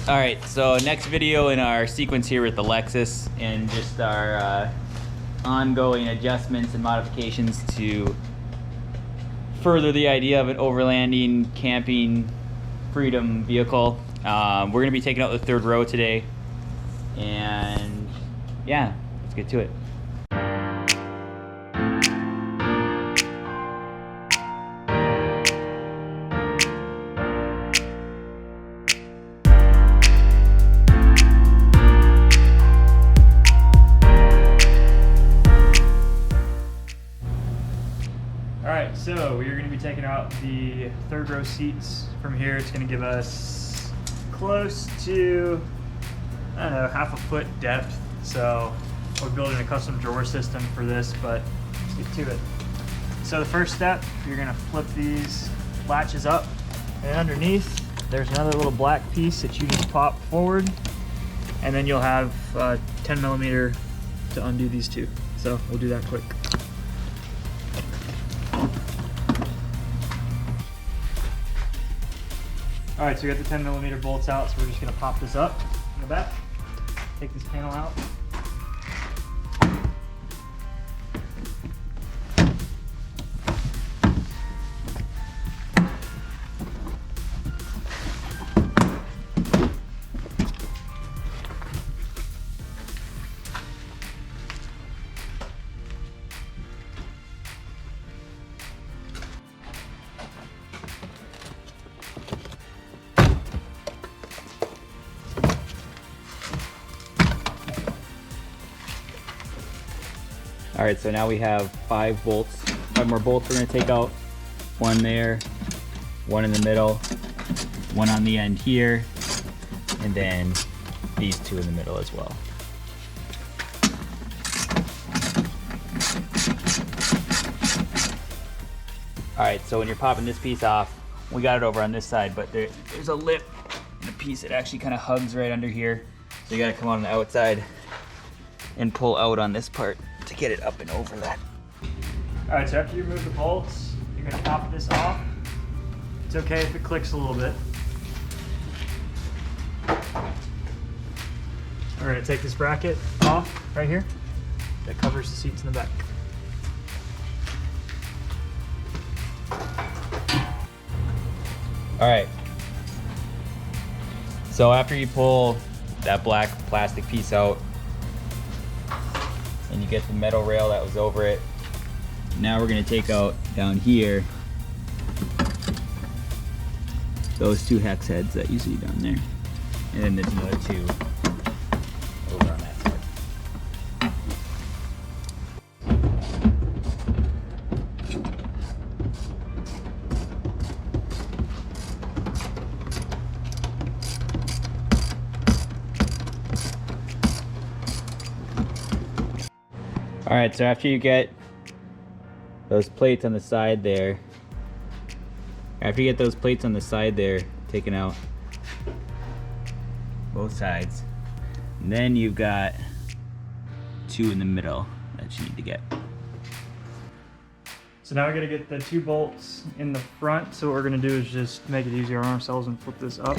Alright, so next video in our sequence here with the Lexus and just our ongoing adjustments and modifications to further the idea of an overlanding, camping, freedom vehicle. We're going to be taking out the third row today, and yeah, let's get to it. Alright, so we're going to be taking out the third row seats from here. It's going to give us close to, I don't know, half a foot depth. So we're building a custom drawer system for this, but let's get to it. So the first step, you're going to flip these latches up, and underneath there's another little black piece that you just pop forward, and then you'll have 10 millimeter to undo these two. So we'll do that quick. Alright, so we got the 10 millimeter bolts out, so we're just going to pop this up in the back, take this panel out. All right, so now we have five more bolts we're gonna take out. One there, one in the middle, one on the end here, and then these two in the middle as well. All right, so when you're popping this piece off, we got it over on this side, but there's a lip and a piece that actually kind of hugs right under here. So you gotta come on the outside and pull out on this part to get it up and over that. Alright, so after you remove the bolts, you're going to pop this off. It's okay if it clicks a little bit. We're going to take this bracket off right here that covers the seats in the back. Alright, so after you pull that black plastic piece out and you get the metal rail that was over it, now we're going to take out down here those two hex heads that you see down there, and then there's another two over on that side. Alright, so after you get those plates on the side there, taken out both sides, and then you've got two in the middle that you need to get. So now we're going to get the two bolts in the front. So what we're going to do is just make it easier on ourselves and flip this up.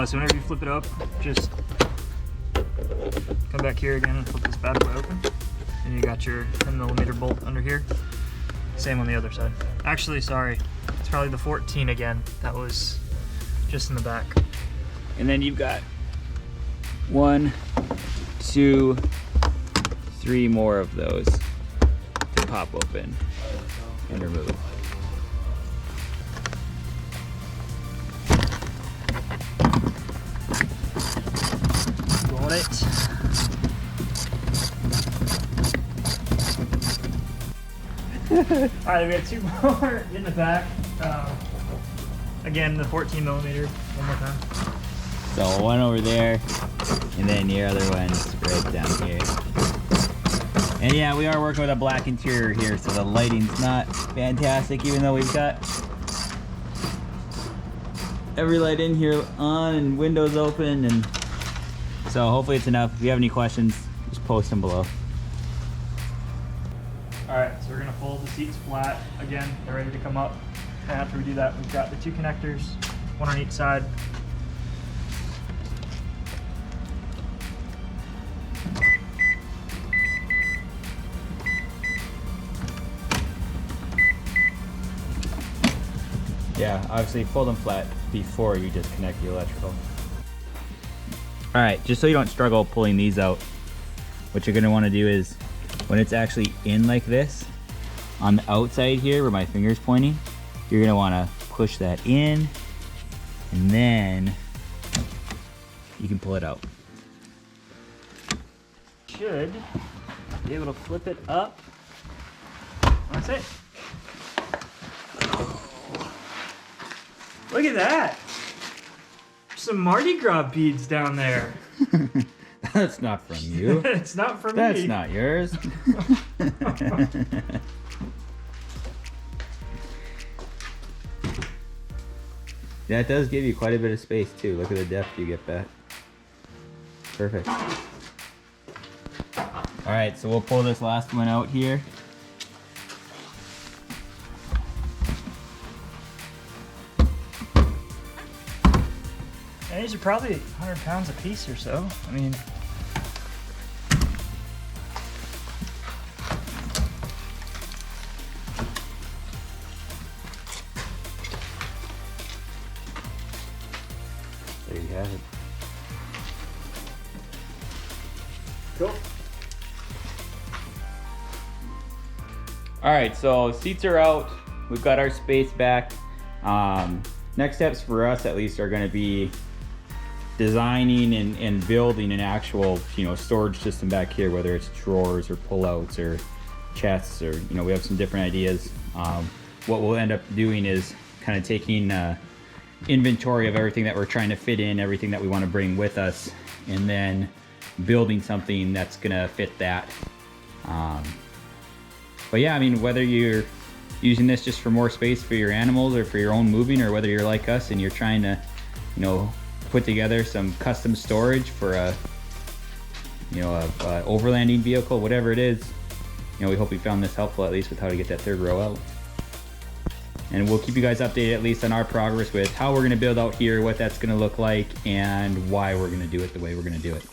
So whenever you flip it up, just come back here again and flip this bad boy open. And you got your 10 millimeter bolt under here. Same on the other side. Actually, sorry, it's probably the 14 again. That was just in the back. And then you've got 1, 2, 3 more of those to pop open and remove. Got it. Alright, we got two more in the back. Again, the 14 millimeter, one more time. So one over there, and then the other one's right down here. And yeah, we are working with a black interior here, so the lighting's not fantastic, even though we've got every light in here on and windows open, and so hopefully it's enough. If you have any questions, just post them below. Alright, so we're going to fold the seats flat. Again, they're ready to come up. And after we do that, we've got the two connectors, one on each side. Yeah, obviously fold them flat before you just connect the electrical. Alright, just so you don't struggle pulling these out, what you're going to want to do is, when it's actually in like this, on the outside here where my finger's pointing, you're going to want to push that in, and then you can pull it out. Should be able to flip it up. That's it. Look at that! Some Mardi Gras beads down there. That's not from you. It's not from me. That's not yours. That does give you quite a bit of space too. Look at the depth you get back. Perfect. Alright, so we'll pull this last one out here. And these are probably 100 pounds a piece or so. I mean, There you have it. cool. Alright, so seats are out. We've got our space back. Next steps for us at least are going to be designing and building an actual, storage system back here, whether it's drawers or pullouts or chests, or we have some different ideas. What we'll end up doing is kind of taking inventory of everything that we're trying to fit in, everything that we want to bring with us, and then building something that's gonna fit that. But yeah, I mean, whether you're using this just for more space for your animals or for your own moving, or whether you're like us and you're trying to, put together some custom storage for a overlanding vehicle, whatever it is, we hope you found this helpful, at least with how to get that third row out. And we'll keep you guys updated at least on our progress with how we're going to build out here, what that's going to look like, and why we're going to do it the way we're going to do it.